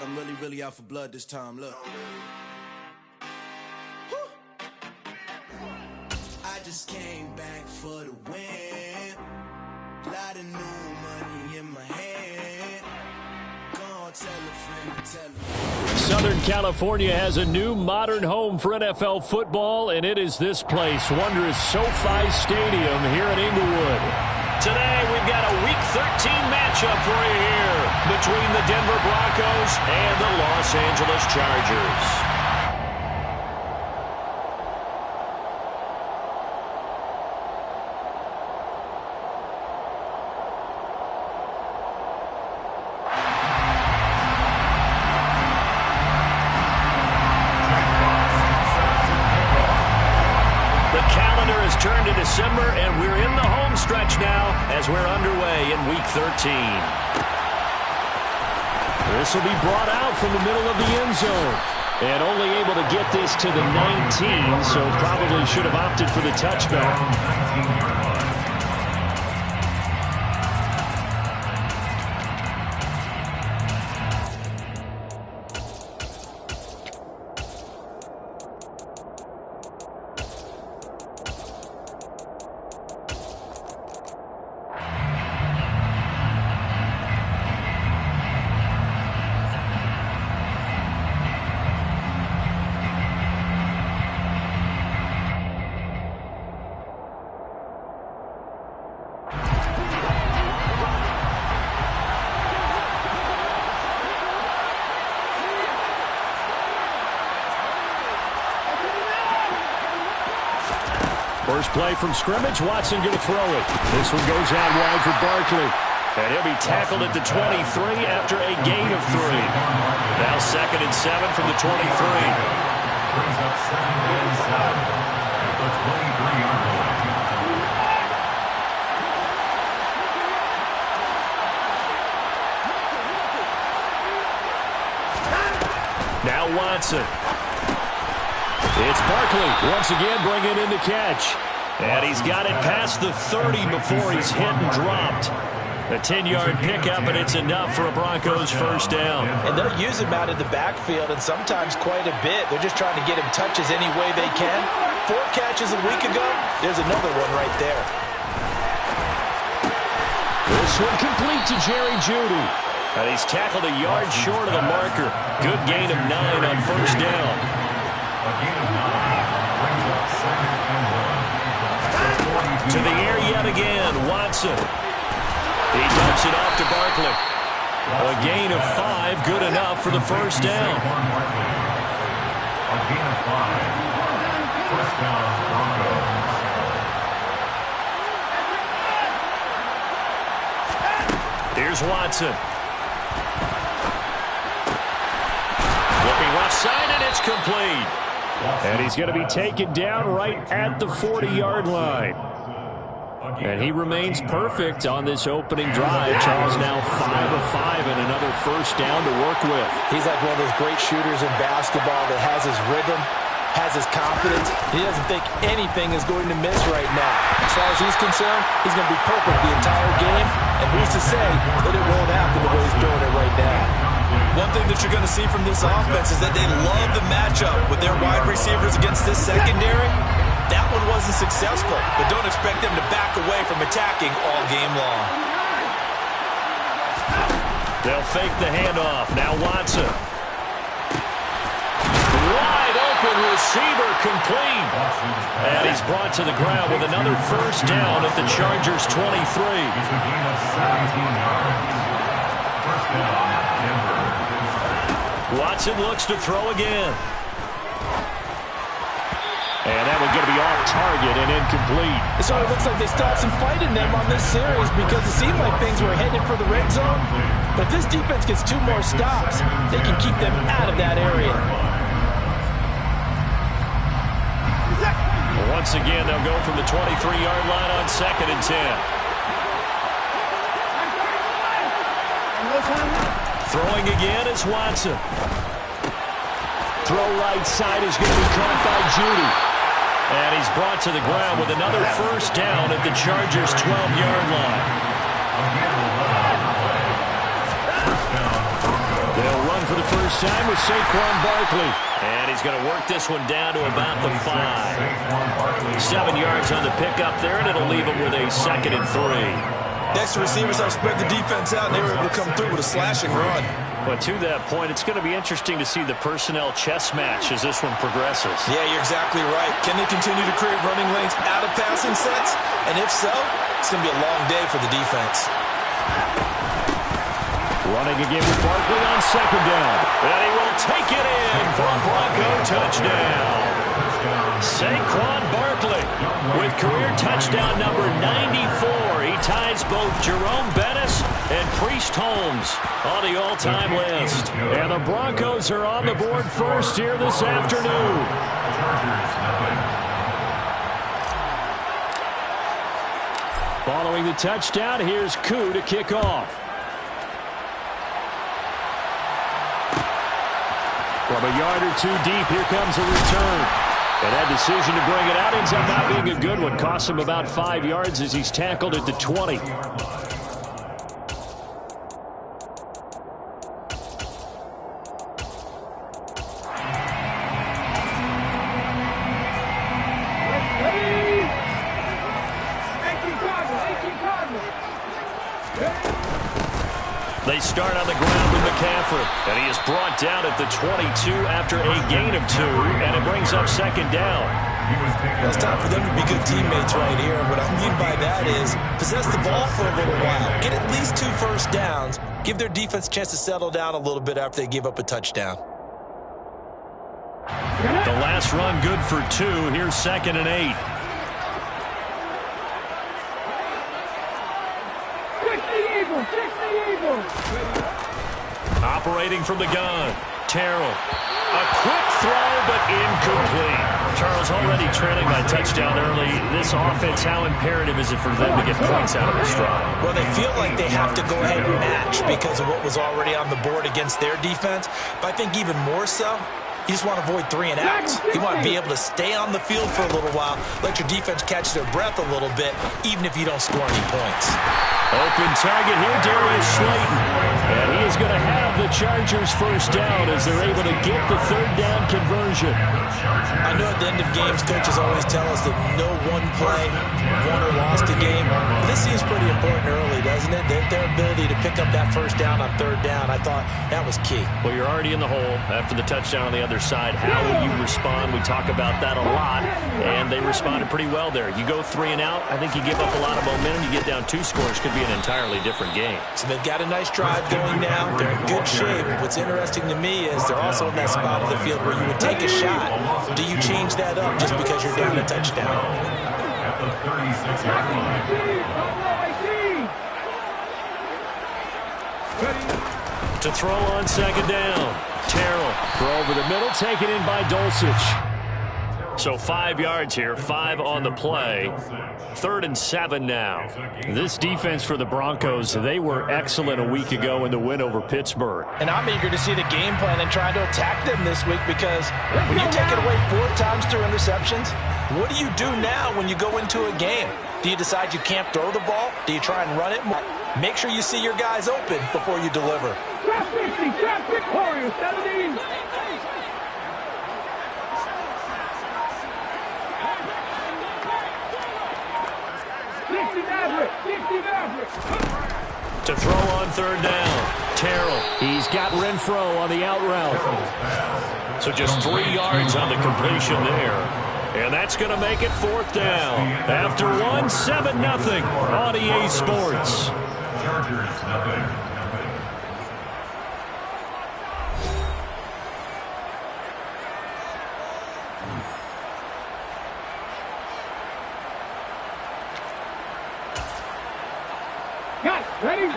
I'm really out for blood this time, look. I just came back for the win. Lot of new money in my hand. Gonna tell a friend to tell a... Southern California has a new modern home for NFL football, and it is this place, wondrous SoFi Stadium here in Inglewood. Today, we've got a Week 13 matchup for you here between the Denver Broncos and the Los Angeles Chargers. Turned to December, and we're in the home stretch now as we're underway in Week 13. This will be brought out from the middle of the end zone. And only able to get this to the 19, so probably should have opted for the touchback. First play from scrimmage, Watson going to throw it. This one goes out wide for Barkley. And he'll be tackled at the 23 after a gain of 3. Now 2nd and 7 from the 23. Brings up 2nd and 7 at the 23-yard line. Now Watson. It's Barkley once again bringing in the catch. And he's got it past the 30 before he's hit and dropped. A 10-yard pickup, and it's enough for a Broncos first down. And they'll use him out in the backfield, and sometimes quite a bit. They're just trying to get him touches any way they can. 4 catches a week ago, there's another one right there. This one complete to Jerry Jeudy. And he's tackled a yard short of the marker. Good gain of 9 on first down. A gain of 9 brings up 2nd and 1. To the air yet again, Watson. He dumps it off to Barkley. A gain of 5, good enough for the first down. A gain of 5. First down, Broncos. Here's Watson. Looking left side, and it's complete. And he's going to be taken down right at the 40-yard line. And he remains perfect on this opening drive. Charles now 5 of 5 and another first down to work with. He's like one of those great shooters in basketball that has his rhythm, has his confidence. He doesn't think anything is going to miss right now. As far as he's concerned, he's going to be perfect the entire game. And who's to say that it won't happen the way he's doing it right now. One thing that you're going to see from this offense is that they love the matchup with their wide receivers against this secondary. That one wasn't successful, but don't expect them to back away from attacking all game long. They'll fake the handoff. Now Watson. Wide open receiver complete. And he's brought to the ground with another first down at the Chargers' 23. It's a gain of 17 yards. First down, Denver. Watson looks to throw again. And that one's going to be off target and incomplete. It sort of looks like they still have some fight in them on this series because it seemed like things were headed for the red zone. But if this defense gets 2 more stops, they can keep them out of that area. Once again, they'll go from the 23-yard line on 2nd and 10. Throwing again is Watson. Throw right side is going to be caught by Jeudy. And he's brought to the ground with another first down at the Chargers' 12-yard line. for the first time with Saquon Barkley. And he's going to work this one down to about the 5. 7 yards on the pickup there, and it'll leave him with a 2nd and 3. The extra receivers have spread the defense out, and they were able to come through with a slashing run. But to that point, it's going to be interesting to see the personnel chess match as this one progresses. Yeah, you're exactly right. Can they continue to create running lanes out of passing sets? And if so, it's going to be a long day for the defense. Running again with Barkley on 2nd down. And he will take it in for a Bronco touchdown. Saquon Barkley with career touchdown number 94. He ties both Jerome Bettis and Priest Holmes on the all-time list. And the Broncos are on the board first here this afternoon. Following the touchdown, here's Koo to kick off. From a yard or two deep, here comes a return. And that decision to bring it out ends up not being a good one. Costs him about 5 yards as he's tackled at the 20. They start on the ground with McCaffrey, and he is brought down at the 22 after a gain of 2, and it brings up 2nd down. Well, it's time for them to be good teammates right here. What I mean by that is possess the ball for a little while, get at least 2 first downs, give their defense a chance to settle down a little bit after they give up a touchdown. The last run good for 2. Here's 2nd and 8. Operating from the gun, Terrell. A quick throw, but incomplete. Charles, already trailing by touchdown early. This offense, how imperative is it for them to get points out of this drive? Well, they feel like they have to go ahead and match because of what was already on the board against their defense. But I think even more so, you just want to avoid 3 and outs. You want to be able to stay on the field for a little while, let your defense catch their breath a little bit, even if you don't score any points. Open target here, Darius Slayton. And he is going to have the Chargers first down as they're able to get the 3rd down conversion. I know at the end of games, coaches always tell us that no one play won or lost a game. But this seems pretty important early, doesn't it? Their ability to pick up that first down on 3rd down, I thought that was key. Well, you're already in the hole after the touchdown on the other side. How will you respond? We talk about that a lot, and they responded pretty well there. You go 3 and out, I think you give up a lot of momentum. You get down 2 scores, could be an entirely different game. So they've got a nice drive going now. They're in good shape. What's interesting to me is they're also in that spot of the field where you would take a shot. Do you change that up just because you're down a touchdown? At the 36-yard line. To throw on 2nd down. Terrell, throw over the middle, taken in by Dulcich. So 5 yards here, 5 on the play. 3rd and 7 now. This defense for the Broncos, they were excellent a week ago in the win over Pittsburgh. And I'm eager to see the game plan and try to attack them this week because when you take it away 4 times through interceptions, what do you do now when you go into a game? Do you decide you can't throw the ball? Do you try and run it more? Make sure you see your guys open before you deliver. Trap 50, trap Victoria, 17. To throw on 3rd down. Terrell, he's got Renfro on the out route. So just 3 yards on the completion there. And that's going to make it 4th down. After 1, 7-0 on EA Sports. Chargers, nothing. Ready?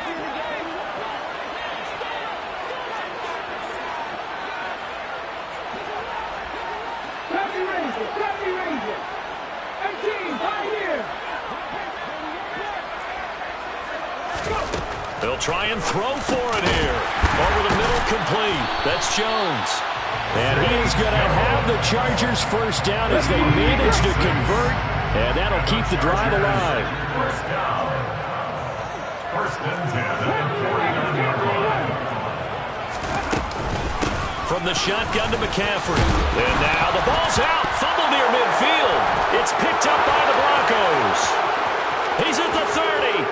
They'll try and throw for it here. Over the middle, complete. That's Jones. And he is going to have the Chargers first down as they manage to convert. And that'll keep the drive alive. First down. First and 10 at the 49-yard line. from the shotgun to McCaffrey. And now the ball's out. Fumble near midfield. It's picked up by the Broncos. He's at the 30.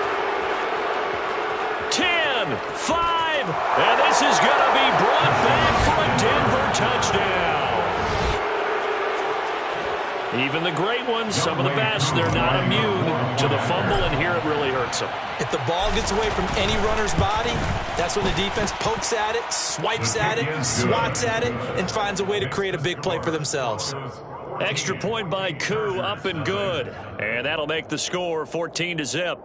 10, 5, and this is going to be brought back for a Denver touchdown. Even the great ones, some of the best, they're not immune to the fumble, and here it really hurts them. If the ball gets away from any runner's body, that's when the defense pokes at it, swipes at it, swats at it, and finds a way to create a big play for themselves. Extra point by Koo, up and good. And that'll make the score 14-0.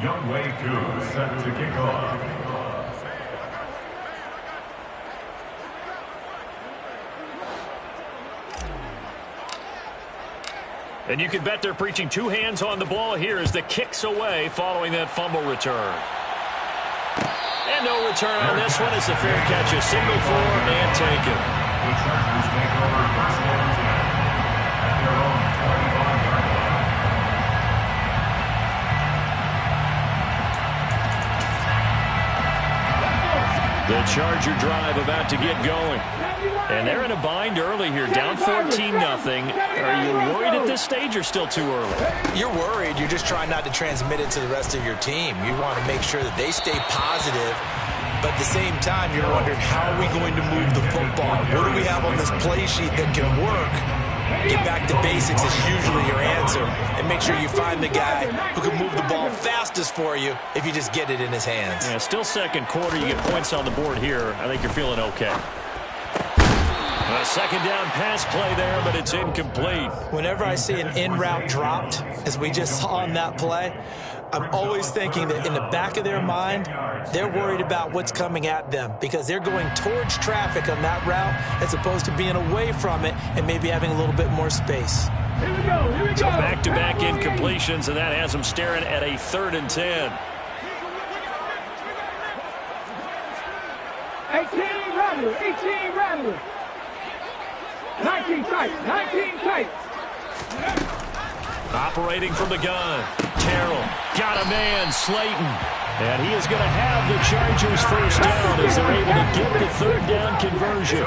Youngway Koo set to kick off. And you can bet they're preaching two hands on the ball here as the kick's away following that fumble return. And no return on this one. It's a fair catch, a single for and taken. The Chargers take over first and 10 at their own 25-yard line. The Charger drive about to get going. And they're in a bind early here, down 14-0. Are you worried at this stage or still too early? You're worried. You're just trying not to transmit it to the rest of your team. You want to make sure that they stay positive. But at the same time, you're wondering, how are we going to move the football? What do we have on this play sheet that can work? Get back to basics is usually your answer. And make sure you find the guy who can move the ball fastest for you if you just get it in his hands. Yeah, still second quarter. You get points on the board here. I think you're feeling okay. A second down pass play there, but it's incomplete. Whenever I see an in-route dropped, as we just saw on that play, I'm always thinking that in the back of their mind, they're worried about what's coming at them because they're going towards traffic on that route as opposed to being away from it and maybe having a little bit more space. Here we go. Here we go. So back-to-back incompletions, and that has them staring at a 3rd and 10. 18 Rattler. 18 Rattler. 19 tight. 19 tight. Operating from the gun. Terrell got a man, Slayton. And he is going to have the Chargers first down as they're able to get the 3rd down conversion.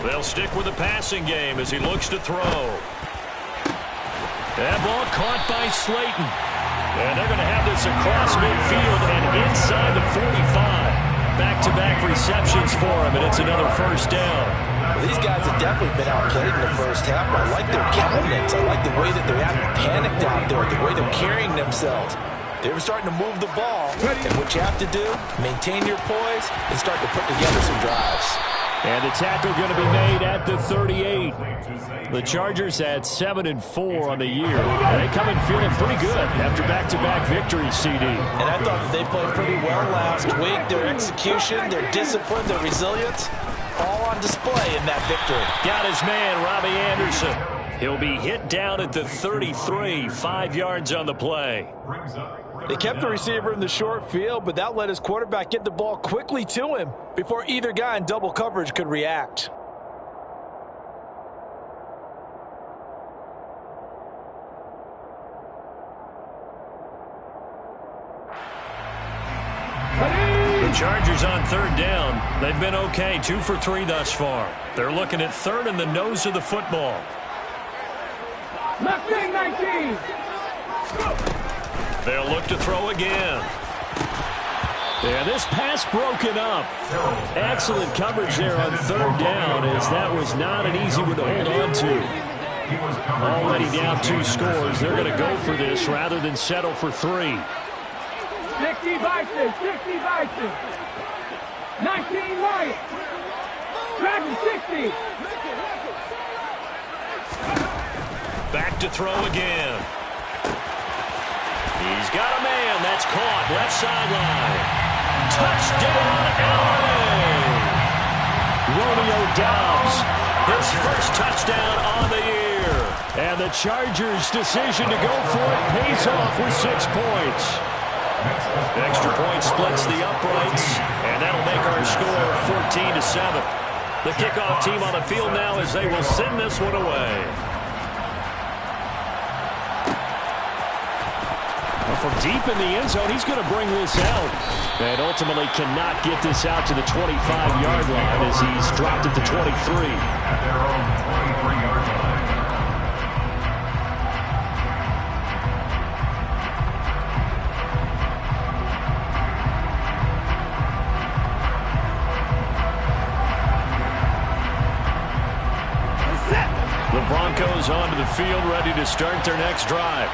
They'll stick with the passing game as he looks to throw. That ball caught by Slayton. And they're going to have this across midfield and inside the 45. Back-to-back receptions for him, and it's another first down. Well, these guys have definitely been outplayed in the first half. I like their countenance. I like the way that they haven't panicked out there, the way they're carrying themselves. They were starting to move the ball, and what you have to do, maintain your poise and start to put together some drives. And the tackle going to be made at the 38. The Chargers at 7-4 on the year. And they come in feeling pretty good after back-to-back victories, CD. And I thought that they played pretty well last week. Their execution, their discipline, their resilience, all on display in that victory. Got his man, Robbie Anderson. He'll be hit down at the 33, 5 yards on the play. They kept the receiver in the short field, but that let his quarterback get the ball quickly to him before either guy in double coverage could react. The Chargers on 3rd down. They've been okay, 2 for 3 thus far. They're looking at 3rd in the nose of the football. Left wing 19. They'll look to throw again. And this pass broken up. Excellent coverage there on 3rd down, as that was not an easy one to hold on to. Already down 2 scores. They're going to go for this rather than settle for 3. 60 Bison. 60 Bison. 19 Wyatt. Dragon 60. Back to throw again. He's got a man. That's caught. Left sideline. Touchdown, LA! Romeo Doubs, his first touchdown on the year. And the Chargers' decision to go for it pays off with 6 points. Extra point splits the uprights, and that'll make our score 14-7. The kickoff team on the field now as they will send this one away. from deep in the end zone, he's going to bring this out. And ultimately cannot get this out to the 25-yard line as he's dropped it to 23. At their own 23-yard line. The Broncos onto the field, ready to start their next drive.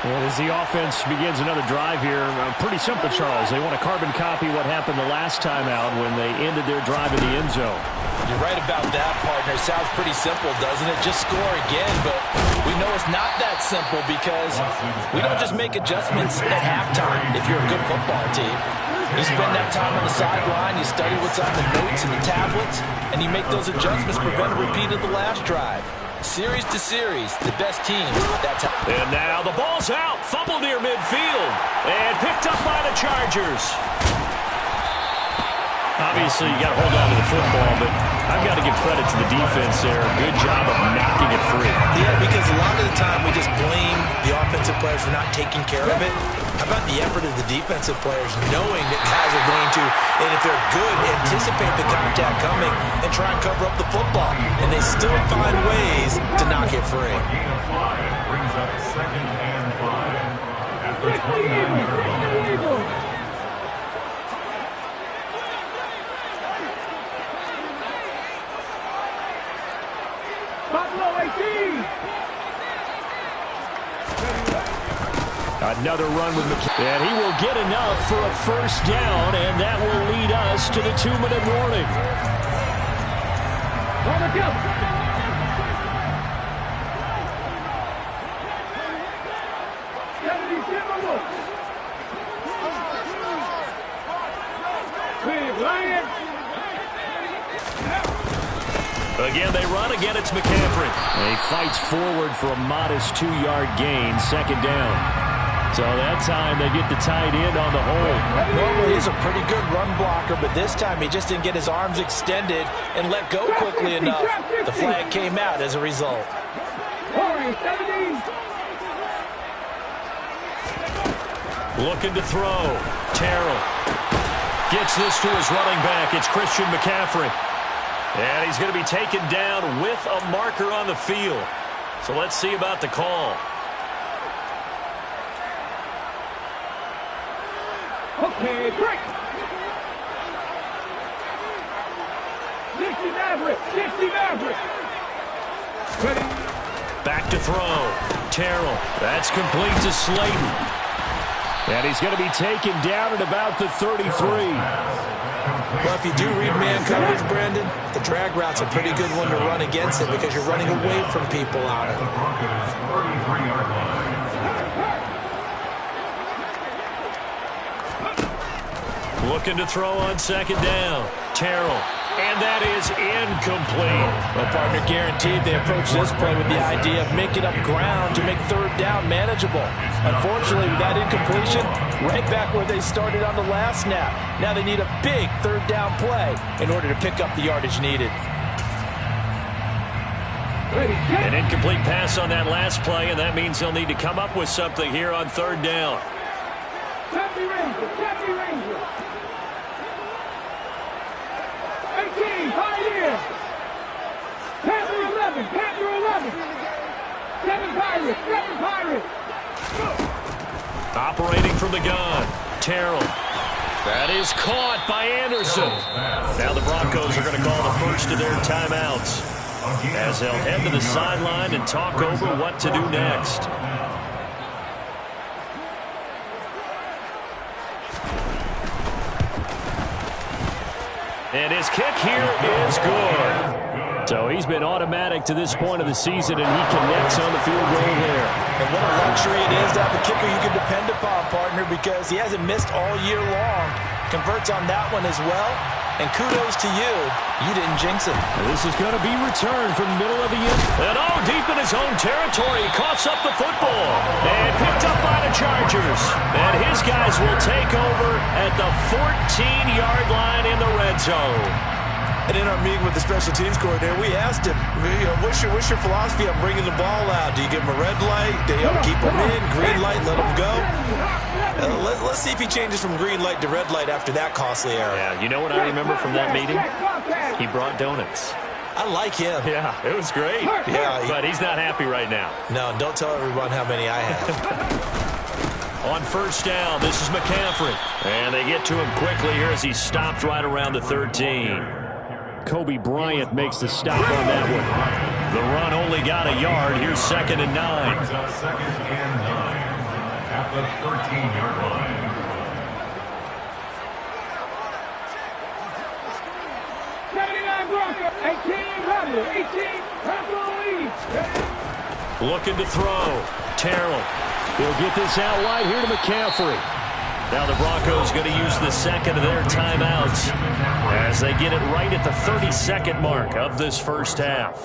And as the offense begins another drive here, pretty simple, Charles. They want to carbon copy what happened the last time out when they ended their drive in the end zone. You're right about that, partner. Sounds pretty simple, doesn't it? Just score again, but we know it's not that simple because we don't just make adjustments at halftime if you're a good football team. You spend that time on the sideline, you study what's on the notes and the tablets, and you make those adjustments to prevent a repeat of the last drive. Series to series, the best teams. That's how. And now the ball's out. Fumble near midfield. And picked up by the Chargers. Obviously, you got to hold on to the football, but I've got to give credit to the defense there. Good job of knocking it free. Yeah, because a lot of the time we just blame the offensive players for not taking care of it. How about the effort of the defensive players knowing that guys are going to, and if they're good, anticipate the contact coming and try and cover up the football. And they still find ways to knock it free. Gain of 5 brings up 2nd and 5 at the 29-yard line. Buffalo 18. Another run with McCaffrey. And he will get enough for a first down, and that will lead us to the 2-minute warning. Robert Kelly. Again, they run. Again, it's McCaffrey. And he fights forward for a modest 2-yard gain, 2nd down. So that time they get the tight end on the hold. Normally he's a pretty good run blocker, but this time he just didn't get his arms extended and let go quickly enough. The flag came out as a result. Looking to throw. Terrell gets this to his running back. It's Christian McCaffrey. And he's going to be taken down with a marker on the field. So let's see about the call. Okay, break. 60 Maverick. 60 Maverick. Ready. Back to throw. Terrell. That's complete to Slayton. And he's going to be taken down at about the 33. Well, if you do read man coverage, Brandon, the drag route's a pretty good one to run against it because you're running away from people out of it. 33-yard line. Looking to throw on 2nd down. Terrell. And that is incomplete. Well, partner, guaranteed they approach this play with the idea of making up ground to make 3rd down manageable. Unfortunately, with that incompletion, right back where they started on the last snap. Now they need a big 3rd down play in order to pick up the yardage needed. An incomplete pass on that last play, and that means they'll need to come up with something here on 3rd down. Happy Ranger. Happy Ranger. 18, Pioneer. Panther 11, Panther 11. 7 Pirates, 7 Pirates. Operating from the gun. Terrell. That is caught by Anderson. Now the Broncos are going to call the first of their timeouts as they'll head to the sideline and talk over what to do next. And his kick here is good. So he's been automatic to this point of the season, and he connects on the field goal there. And what a luxury it is to have a kicker you can depend upon, partner, because he hasn't missed all year long. Converts on that one as well. And kudos to you. You didn't jinx it. This is going to be returned from the middle of the end. And deep in his own territory. He coughs up the football. And picked up by the Chargers. And his guys will take over at the 14-yard line in the red zone. And in our meeting with the special teams coordinator, we asked him, what's your philosophy on bringing the ball out? Do you give him a red light? Do you keep him in? Green light, let him go? Let's see if he changes from green light to red light after that costly error. Yeah, you know what I remember from that meeting? He brought donuts. I like him. Yeah, it was great. Yeah, but he's not happy right now. No, don't tell everyone how many I have. On first down, this is McCaffrey. And they get to him quickly here as he's stopped right around the 13. Kobe Bryant makes the stop on that one. The run only got a yard. Here's 2nd and 9. Brings up 2nd and 9 at the 13-yard line. Looking to throw. Terrell. He'll get this out wide here to McCaffrey. Now the Broncos going to use the second of their timeouts as they get it right at the 32nd mark of this first half.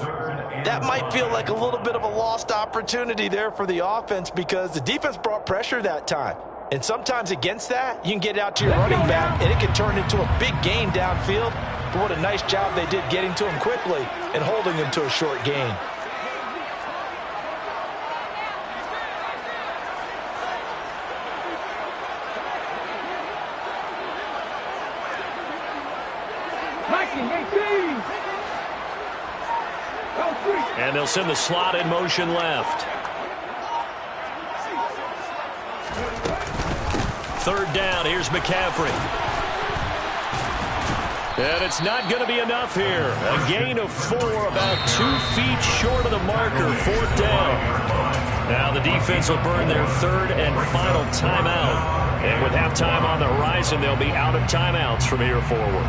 That might feel like a little bit of a lost opportunity there for the offense because the defense brought pressure that time. And sometimes against that, you can get out to your running back, and it can turn into a big gain downfield. But what a nice job they did getting to him quickly and holding him to a short gain. And they'll send the slot in motion left. 3rd down. Here's McCaffrey. And it's not going to be enough here. A gain of 4, about 2 feet short of the marker. 4th down. Now the defense will burn their 3rd and final timeout. And with halftime on the horizon, they'll be out of timeouts from here forward.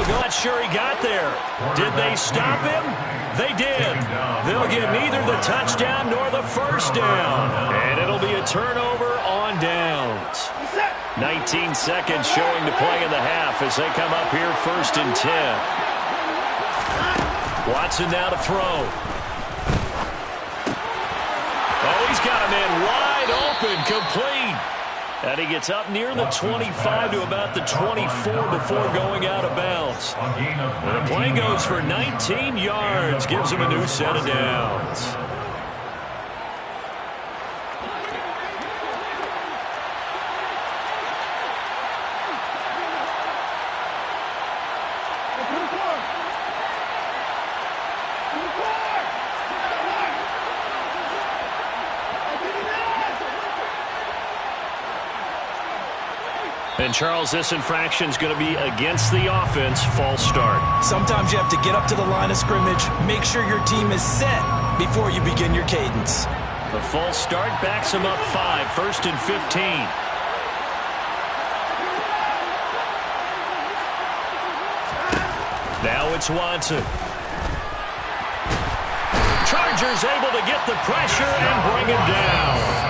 Not sure he got there. Did they stop him? They did. They'll get neither the touchdown nor the first down. And it'll be a turnover on downs. 19 seconds showing to play in the half as they come up here 1st and 10. Watson now to throw. Oh, he's got him in wide open, complete. And he gets up near the 25 to about the 24 before going out of bounds. And the play goes for 19 yards, gives him a new set of downs. And, Charles, this infraction is going to be against the offense. False start. Sometimes you have to get up to the line of scrimmage, make sure your team is set before you begin your cadence. The false start backs him up 5, 1st and 15. Now it's Watson. Chargers able to get the pressure and bring him down.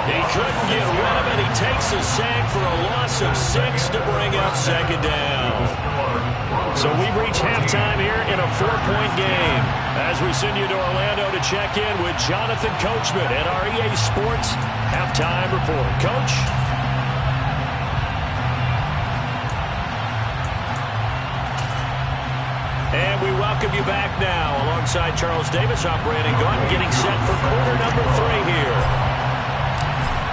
He couldn't get rid of it. He takes a sack for a loss of 6 to bring up 2nd down. So we've reached halftime here in a 4-point game. As we send you to Orlando to check in with Jonathan Coachman at our EA Sports Halftime Report. Coach? And we welcome you back now. Alongside Charles Davis, I'm Brandon Gordon, getting set for quarter number 3 here.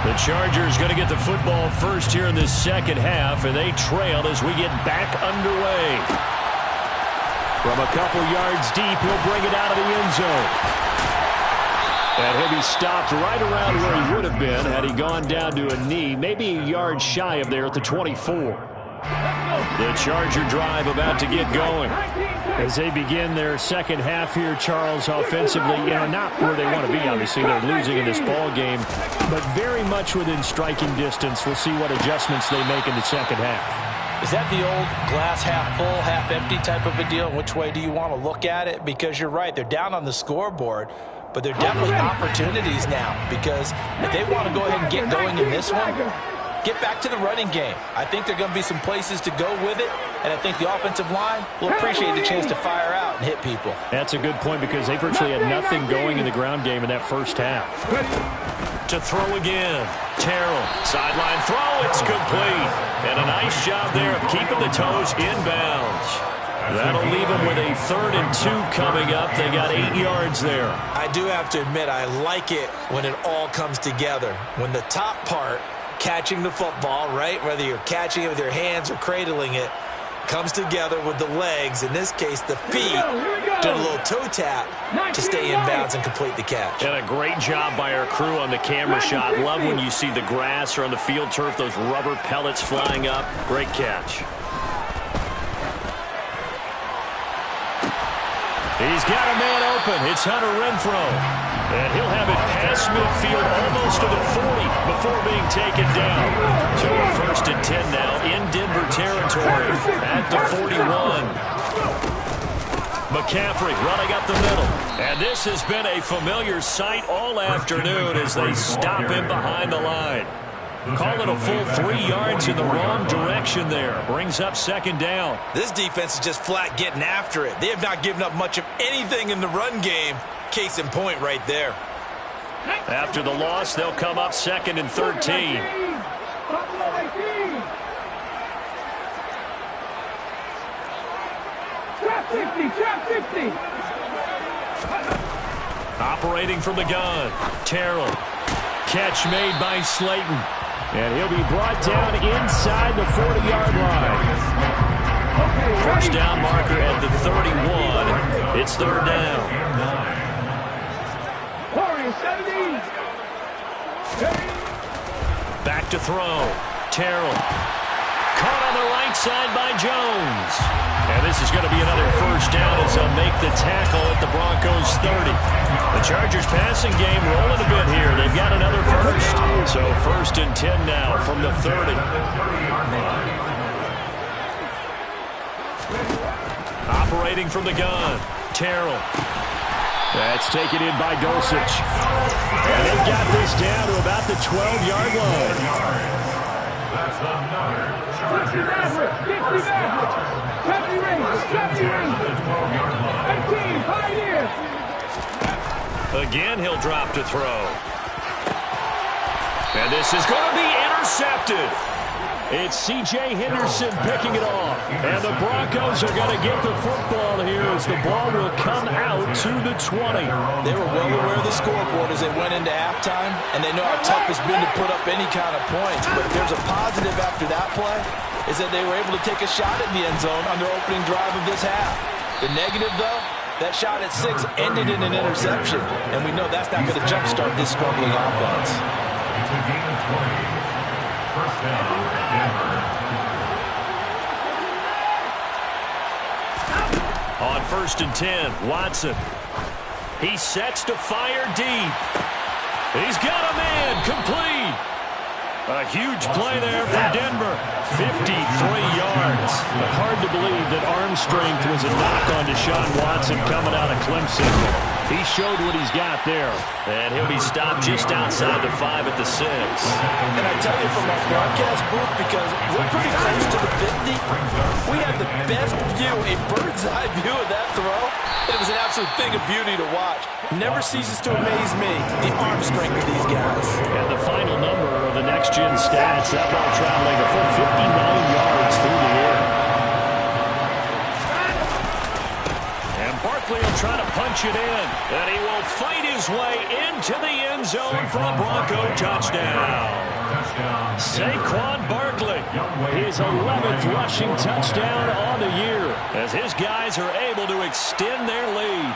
The Chargers going to get the football first here in this second half, and they trail as we get back underway. From a couple yards deep, he'll bring it out of the end zone. And he'll be stopped right around where he would have been had he gone down to a knee, maybe a yard shy of there at the 24. The Charger drive about to get going. As they begin their second half here, Charles, offensively, not where they want to be, obviously. They're losing in this ball game, but very much within striking distance. We'll see what adjustments they make in the second half. Is that the old glass half full, half empty type of a deal? Which way do you want to look at it? Because you're right, they're down on the scoreboard, but they're definitely opportunities now, because if they want to go ahead and get going in this one, get back to the running game. I think there are going to be some places to go with it, and I think the offensive line will appreciate the chance to fire out and hit people. That's a good point, because they virtually had nothing going in the ground game in that first half. To throw again. Terrell, sideline throw, it's complete. And a nice job there of keeping the toes inbounds. That'll leave them with a 3rd and 2 coming up. They got 8 yards there. I do have to admit, I like it when it all comes together. When the top part, catching the football, right, whether you're catching it with your hands or cradling it, comes together with the legs, in this case the feet, did a little toe tap to stay in bounds and complete the catch. And a great job by our crew on the camera shot. Love when you see the grass or on the field turf, those rubber pellets flying up. Great catch. He's got a man open. It's Hunter Renfrow. And he'll have it past midfield almost to the 40 before being taken down. So we're 1st and 10 now in Denver territory at the 41. McCaffrey running up the middle. And this has been a familiar sight all afternoon as they stop him behind the line. Call it a full 3 yards in the wrong direction there. Brings up 2nd down. This defense is just flat getting after it. They have not given up much of anything in the run game. Case in point right there. After the loss, they'll come up 2nd and 13. Trap 50. Operating from the gun. Terrell. Catch made by Slayton. And he'll be brought down inside the 40-yard line. 1st down marker at the 31. It's 3rd down. Back to throw. Terrell. Caught on the right side by Jones. And this is going to be another 1st down as they'll make the tackle at the Broncos 30. The Chargers passing game rolling a bit here. They've got another 1st. So 1st and 10 now from the 30. Operating from the gun. Terrell. That's taken in by Dulcich. And they've got this down to about the 12-yard line. That's another Chargers. Again, he'll drop to throw. And this is going to be intercepted. It's C.J. Henderson picking it off. And the Broncos are going to get the football here as the ball will come out to the 20. They were well aware of the scoreboard as they went into halftime, and they know how tough it's been to put up any kind of points. But if there's a positive after that play, is that they were able to take a shot at the end zone on their opening drive of this half. The negative, though, that shot at 6 ended in an interception, and we know that's not going to jumpstart this struggling offense. It's a gain of 20. 1st down, Denver. On 1st and 10, Watson. He sets to fire deep. He's got a man complete. A huge play there for Denver. 53 yards. Hard to believe that arm strength was a knock on Deshaun Watson coming out of Clemson. He showed what he's got there. And he'll be stopped just outside the 5 at the 6. And I tell you from our broadcast booth, because we're pretty close to the 50, we had the best view, a bird's eye view of that throw. It was an absolute thing of beauty to watch. Never ceases to amaze me, the arm strength of these guys. And the final number of the next-gen stats, that ball traveling a full 59 yards through the air. And Barkley will try to punch it in. And he will fight his way into the end zone for a Bronco touchdown. Saquon Barkley, his 11th rushing touchdown on the year, as his guys are able to extend their lead.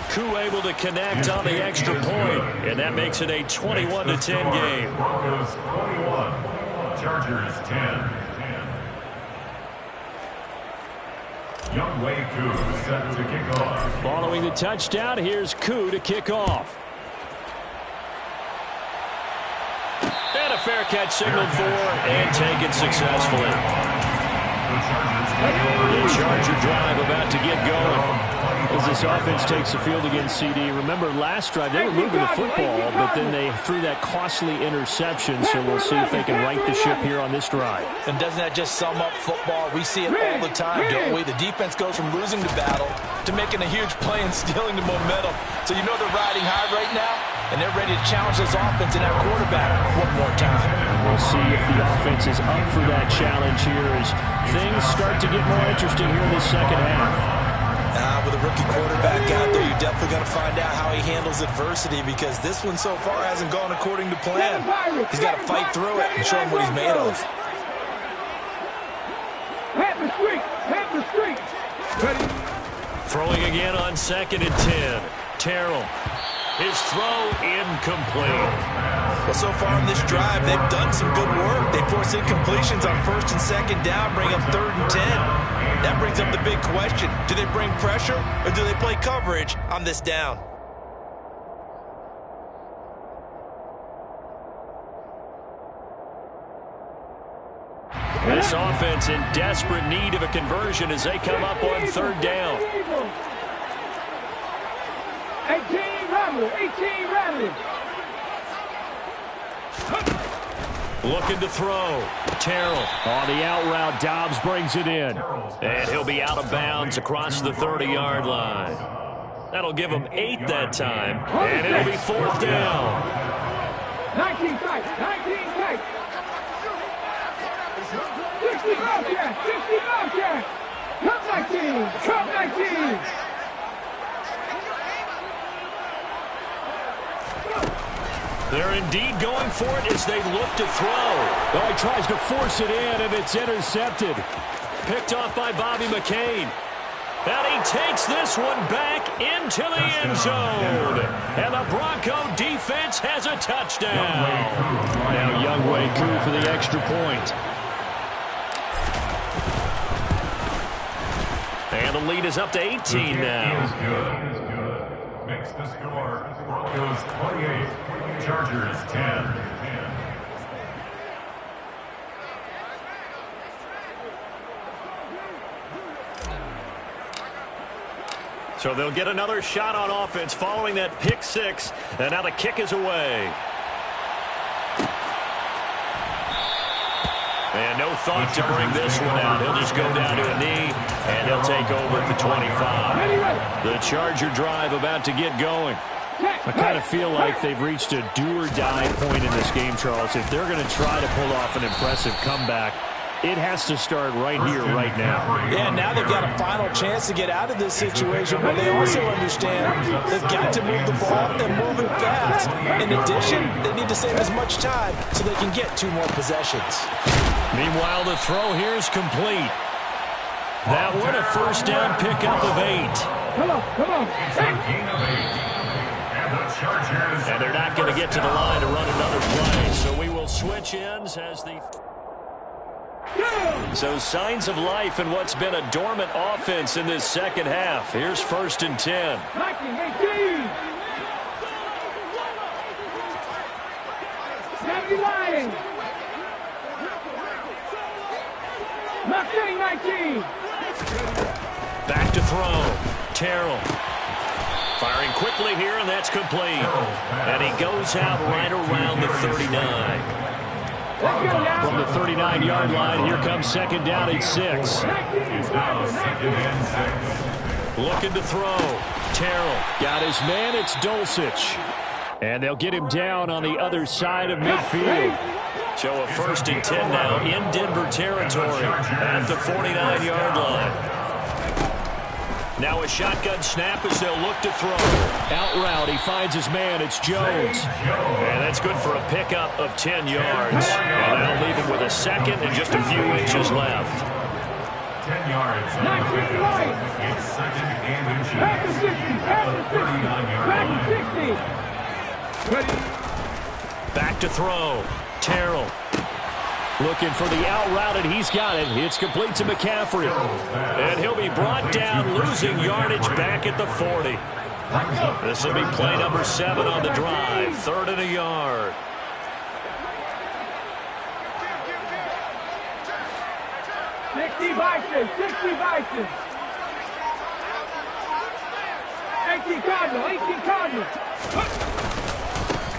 Koo able to connect on the extra point, and that makes it a 21-10 game. Broncos 21, Chargers 10. Young Wei Koo set to kick off. Following the touchdown, here's Koo to kick off. And a fair catch signaled for and taken successfully. The Charger drive about to get going. As this offense takes the field against CD. Remember, last drive, they were moving the football, but then they threw that costly interception, so we'll see if they can right the ship here on this drive. And doesn't that just sum up football? We see it all the time, don't we? The defense goes from losing the battle to making a huge play and stealing the momentum. So you know they're riding high right now, and they're ready to challenge this offense and that quarterback one more time. We'll see if the offense is up for that challenge here as things start to get more interesting here in the second half. With a rookie quarterback out there, you're definitely going to find out how he handles adversity because this one so far hasn't gone according to plan. He's got to fight through it and show him what he's made of. Throwing again on 2nd and 10. Terrell. His throw incomplete. Well, so far in this drive, they've done some good work. They force incompletions on 1st and 2nd down, bring up 3rd and 10. That brings up the big question. Do they bring pressure or do they play coverage on this down? This offense in desperate need of a conversion as they come up on 3rd down. 18 Rattler. Looking to throw. Terrell on the out route. Dobbs brings it in. And he'll be out of bounds across the 30-yard line. That'll give him 8 that time. And it'll be 4th down. 19 tight. 60 Bobcat. Come 19. They're indeed going for it as they look to throw. Oh, he tries to force it in, and it's intercepted. Picked off by Bobby McCain. And he takes this one back into the end zone. And the Bronco defense has a touchdown. Now Young Wei Koo for the extra point. And the lead is up to 18 now. Is good. Makes the score. Broncos 28. Chargers 10. So they'll get another shot on offense following that pick 6. And now the kick is away. And no thought to bring this one out. He'll just go down to a knee, and they'll take over at the 25. The Charger drive about to get going. I kind of feel like they've reached a do-or-die point in this game, Charles. If they're going to try to pull off an impressive comeback, it has to start right here, right now. Yeah, now they've got a final chance to get out of this situation, but they also understand they've got to move the ball and move it fast. In addition, they need to save as much time so they can get 2 more possessions. Meanwhile, the throw here is complete. That one a first down pickup of 8. Come on. And they're not going to get to the line to run another play, so we will switch ends as the... So signs of life in what's been a dormant offense in this second half. Here's 1st and 10. 19. 79. 19. Back to throw. Terrell. Firing quickly here, and that's complete. And he goes out right around the 39. From the 39-yard line, here comes 2nd down at 6. Looking to throw. Terrell got his man. It's Dulcich. And they'll get him down on the other side of midfield. So a 1st and 10 now in Denver territory at the 49-yard line. Now a shotgun snap as they'll look to throw. Out route, he finds his man. It's Jones. And that's good for a pickup of 10 yards. And that'll leave him with a 2nd and just a few inches left. 10 yards on the pickup. It's 2nd and inches at the 39-yard line. Back to throw. Terrell. Looking for the out route, and he's got it. It's complete to McCaffrey. And he'll be brought down, losing yardage back at the 40. This will be play number 7 on the drive. 3rd and a yard. Sixty Vikings, 60 Vikings. 18 Cardinals.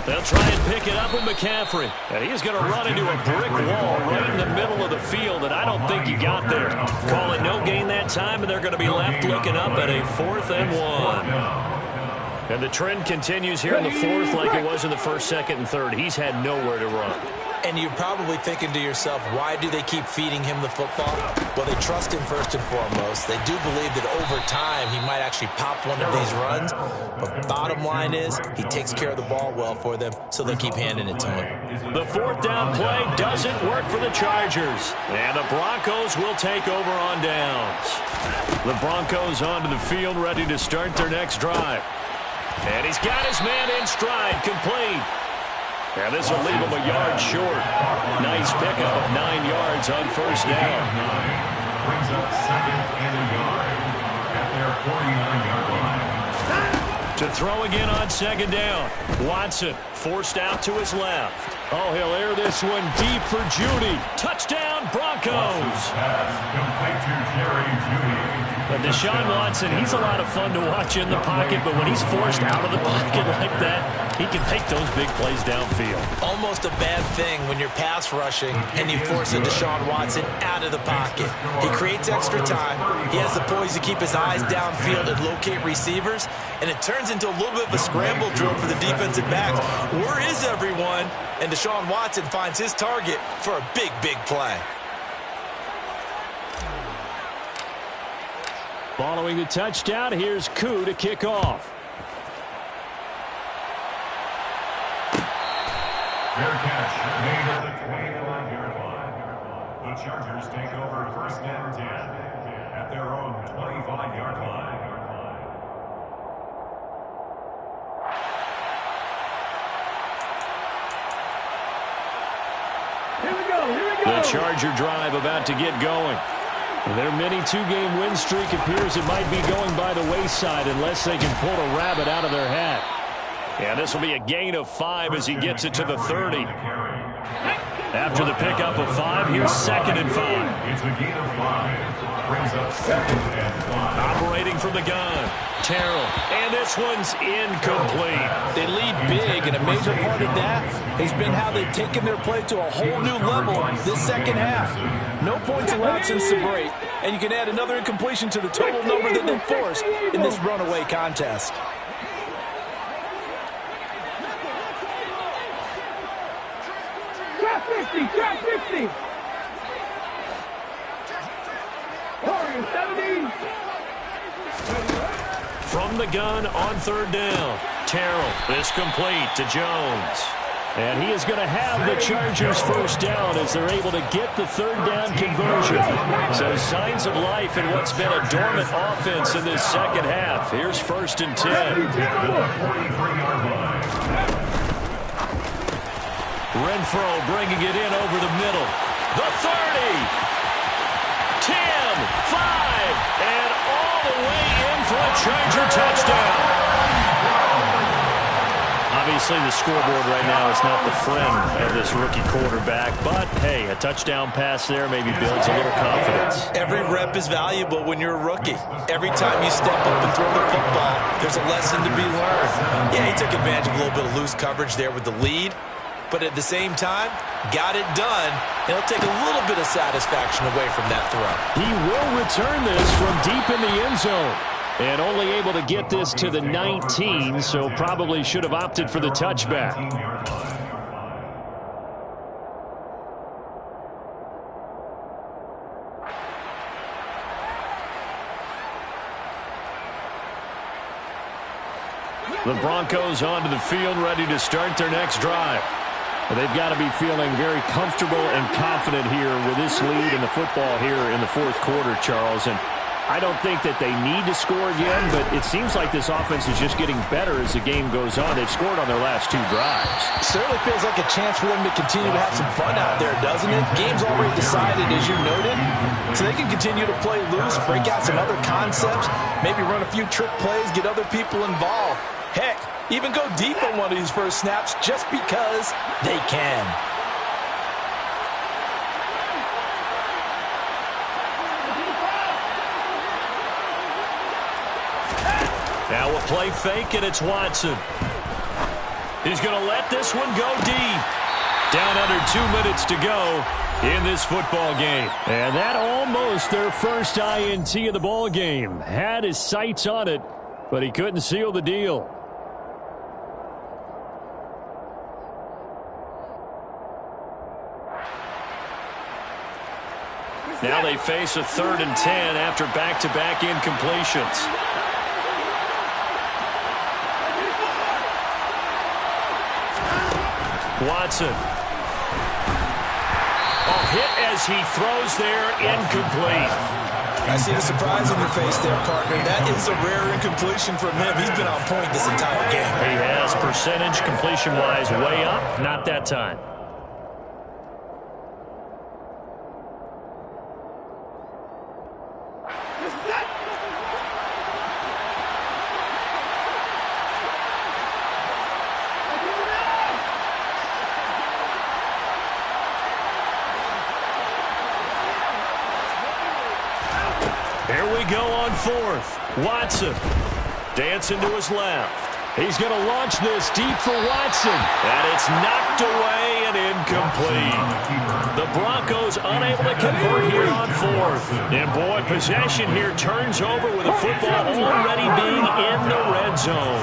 They'll try and pick it up with McCaffrey. And he's going to run into a brick wall right in the middle of the field, and I don't think he got there. Call it no gain that time, and they're going to be left looking up at a 4th and 1. And the trend continues here in the 4th like it was in the 1st, 2nd, and 3rd. He's had nowhere to run. And you're probably thinking to yourself, why do they keep feeding him the football? Well, they trust him first and foremost. They do believe that over time he might actually pop one of these runs. But bottom line is he takes care of the ball well for them, so they'll keep handing it to him. The 4th down play doesn't work for the Chargers. And the Broncos will take over on downs. The Broncos onto the field ready to start their next drive. And he's got his man in stride, complete. And this will leave him a yard short. Nice pickup of 9 yards on 1st down. Brings up 2nd and a yard at their 49-yard line. To throw again on 2nd down. Watson forced out to his left. Oh, he'll air this one deep for Judy. Touchdown, Broncos. Complete to Jerry Judy. But Deshaun Watson, he's a lot of fun to watch in the pocket, but when he's forced out of the pocket like that, he can make those big plays downfield. Almost a bad thing when you're pass rushing and you force a Deshaun Watson out of the pocket. He creates extra time. He has the poise to keep his eyes downfield and locate receivers, and it turns into a little bit of a scramble drill for the defensive backs. Where is everyone? And Deshaun Watson finds his target for a big, big play. Following the touchdown, here's Koo to kick off. Fair catch made at the 25-yard line. The Chargers take over 1st and 10 at their own 25-yard line. Here we go. The Charger drive about to get going. Their mini 2-game win streak appears it might be going by the wayside unless they can pull a rabbit out of their hat. And this will be a gain of 5 as he gets it to the 30. After the pickup of 5, here's 2nd and 5. It's a gain of 5. Brings up 2nd and 5. Operating from the gun. Terrell. And this one's incomplete. They lead big, and a major part of that has been how they've taken their play to a whole new level this second half. No points allowed since the break, and you can add another incompletion to the total number that they forced in this runaway contest. Trap 50. Warriors 70. From the gun on 3rd down. Terrell. This complete to Jones. And he is going to have the Chargers 1st down as they're able to get the 3rd down conversion. So signs of life in what's been a dormant offense in this second half. Here's 1st and 10. Renfro bringing it in over the middle. The 30. 10. 5. And all the way in for a Charger touchdown. Obviously, the scoreboard right now is not the friend of this rookie quarterback, but, hey, a touchdown pass there maybe builds a little confidence. Every rep is valuable when you're a rookie. Every time you step up and throw the football, there's a lesson to be learned. Yeah, he took advantage of a little bit of loose coverage there with the lead, but at the same time, got it done. He'll take a little bit of satisfaction away from that throw. He will return this from deep in the end zone. And only able to get this to the 19, so probably should have opted for the touchback. The Broncos onto the field ready to start their next drive. They've got to be feeling very comfortable and confident here with this lead in the football here in the 4th quarter, Charles. And I don't think that they need to score again, but it seems like this offense is just getting better as the game goes on. They've scored on their last 2 drives. Certainly feels like a chance for them to continue to have some fun out there, doesn't it? Game's already decided, as you noted, so they can continue to play loose, break out some other concepts, maybe run a few trick plays, get other people involved. Heck, even go deep on one of these first snaps just because they can. Now a play fake, and it's Watson. He's going to let this one go deep. Down under 2 minutes to go in this football game. And that almost their first INT of the ball game. Had his sights on it, but he couldn't seal the deal. Now they face a 3rd and 10 after back-to-back incompletions. Watson. Hit as he throws there, incomplete. I see the surprise on your face there, partner. That is a rare incompletion from him. He's been on point this entire game. He has, percentage completion-wise way up, not that time. Here we go on 4th. Watson dancing to his left. He's going to launch this deep for Watson. And it's knocked away and incomplete. The Broncos unable to convert here on 4th. And boy, possession here turns over with a football already being in the red zone.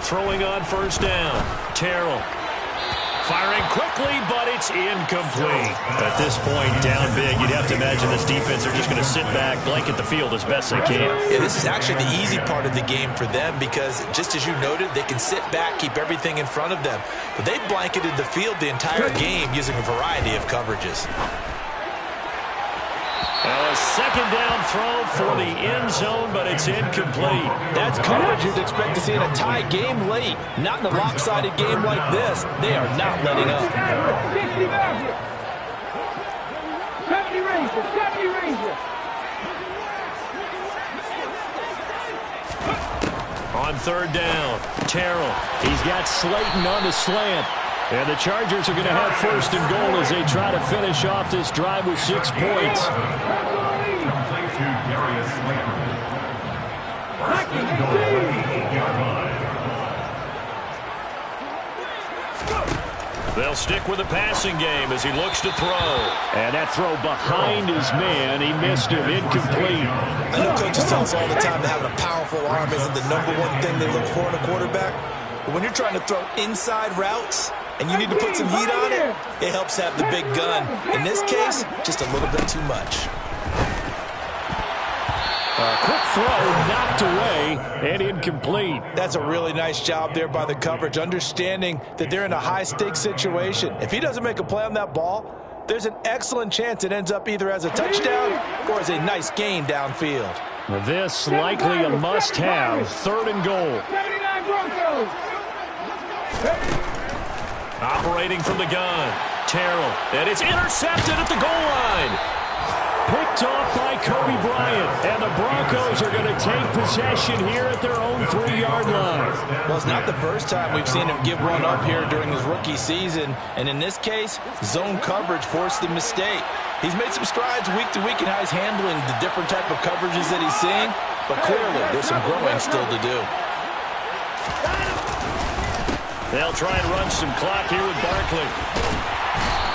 Throwing on 1st down. Terrell. Firing quickly, but it's incomplete. At this point, down big, you'd have to imagine this defense are just going to sit back, blanket the field as best they can. Yeah, this is actually the easy part of the game for them because, just as you noted, they can sit back, keep everything in front of them. But they've blanketed the field the entire game using a variety of coverages. Well, a 2nd down throw for the end zone, but it's incomplete. That's coverage you'd expect to see in a tie game late. Not in a lopsided game like this. They are not letting up. 60 Maverick. 70 Rangers. 70 Rangers. On 3rd down, Terrell. He's got Slayton on the slant. And the Chargers are going to have 1st and goal as they try to finish off this drive with 6 points. They'll stick with the passing game as he looks to throw. And that throw behind his man. He missed him. Incomplete. I know coaches tell us all the time that having a powerful arm isn't the #1 thing they look for in a quarterback. But when you're trying to throw inside routes and you need to put some heat on it, it helps have the big gun. In this case, just a little bit too much. A quick throw knocked away and incomplete. That's a really nice job there by the coverage, understanding that they're in a high-stakes situation. If he doesn't make a play on that ball, there's an excellent chance it ends up either as a touchdown or as a nice gain downfield. This likely a must-have. 3rd and goal. 79 Broncos. Operating from the gun. Terrell. And it's intercepted at the goal line. Picked off by Kobe Bryant. And the Broncos are going to take possession here at their own 3-yard line. Well, it's not the first time we've seen him give one up here during his rookie season. And in this case, zone coverage forced the mistake. He's made some strides week to week in how he's handling the different type of coverages that he's seeing. But clearly, there's some growing still to do. They'll try and run some clock here with Barkley.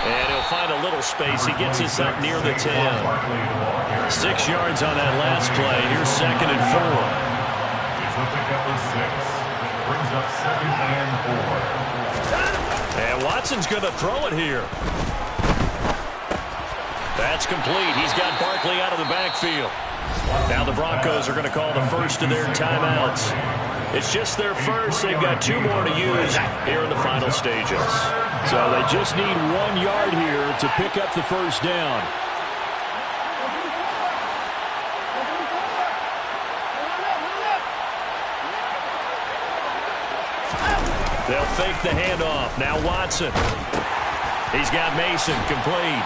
And he'll find a little space. He gets us up near the 10. 6 yards on that last play. Here's 2nd and 4. It's a pickup of 6. Brings up 2nd and 4. And Watson's going to throw it here. That's complete. He's got Barkley out of the backfield. Now the Broncos are going to call the first of their timeouts. It's just their first. They've got 2 more to use here in the final stages. So they just need 1 yard here to pick up the first down. They'll fake the handoff. Now Watson. He's got Mason complete.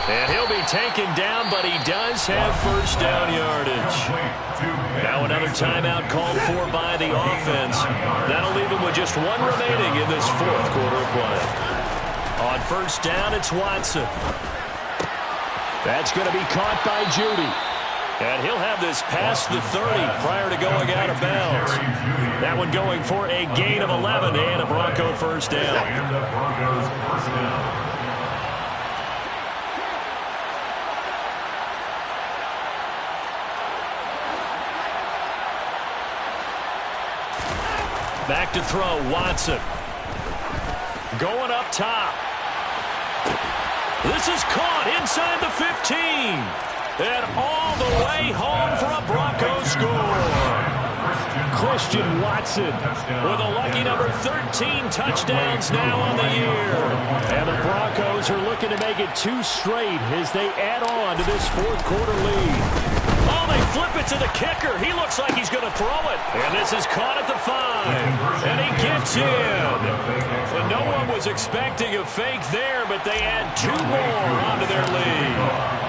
And he'll be taken down, but he does have first down yardage. Now another timeout called for by the offense. That'll leave him with just 1 remaining in this 4th quarter of play. On first down, it's Watson. That's going to be caught by Judy. And he'll have this past the 30 prior to going out of bounds. That one going for a gain of 11 and a Bronco first down. Back to throw, Watson. Going up top. This is caught inside the 15. And all the way home for a Broncos score. Christian Watson with a lucky number 13 touchdowns now on the year. And the Broncos are looking to make it 2 straight as they add on to this 4th quarter lead. Oh, they flip it to the kicker. He looks like he's going to throw it. And this is caught at the 5. And he gets in. And no one was expecting a fake there, but they add 2 more onto their lead.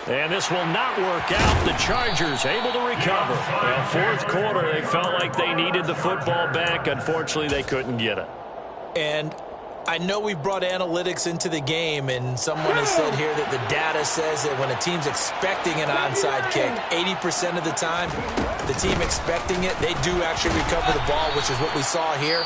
And this will not work out. The Chargers able to recover. Well, 4th quarter, they felt like they needed the football back. Unfortunately, they couldn't get it. And I know we brought analytics into the game, and someone has said here that the data says that when a team's expecting an onside kick, 80% of the time, the team expecting it, they do actually recover the ball, which is what we saw here.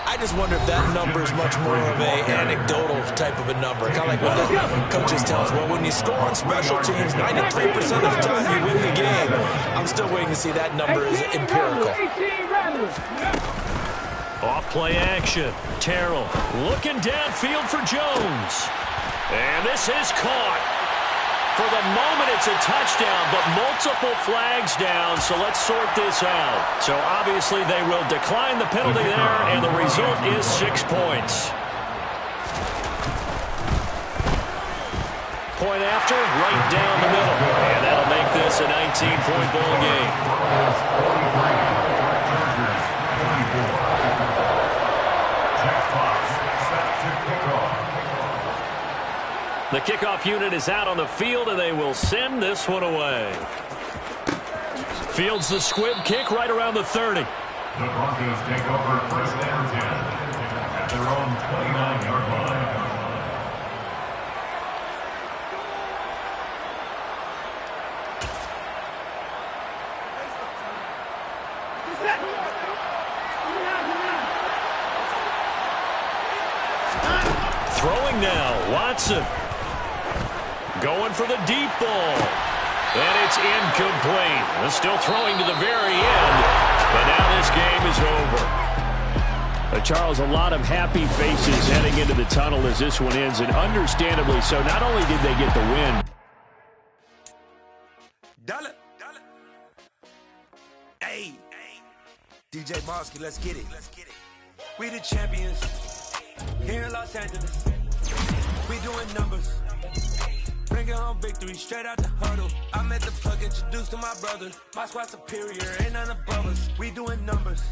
I just wonder if that number is much more of an anecdotal type of a number. Kind of like when the coaches tell us, well, when you score on special teams, 93% of the time you win the game. I'm still waiting to see that number is empirical. Off play action. Terrell looking downfield for Jones. And this is caught. For the moment, it's a touchdown, but multiple flags down, so let's sort this out. So obviously they will decline the penalty there, and the result is 6 points. Point after, right down the middle. And that'll make this a 19-point ball game. The kickoff unit is out on the field, and they will send this one away. Fields the squib kick right around the 30. The Broncos take over first and 10 at their own 29-yard line. Throwing now, Watson. Going for the deep ball. And it's incomplete. They're still throwing to the very end. And now this game is over. Charles, a lot of happy faces heading into the tunnel as this one ends, and understandably so. Not only did they get the win. Hey, DJ Bosky, let's get it. We the champions here in Los Angeles. We doing numbers. Bringing home victory straight out the huddle. I met the plug, introduced to my brother. My squad superior, ain't none above us. We doing numbers.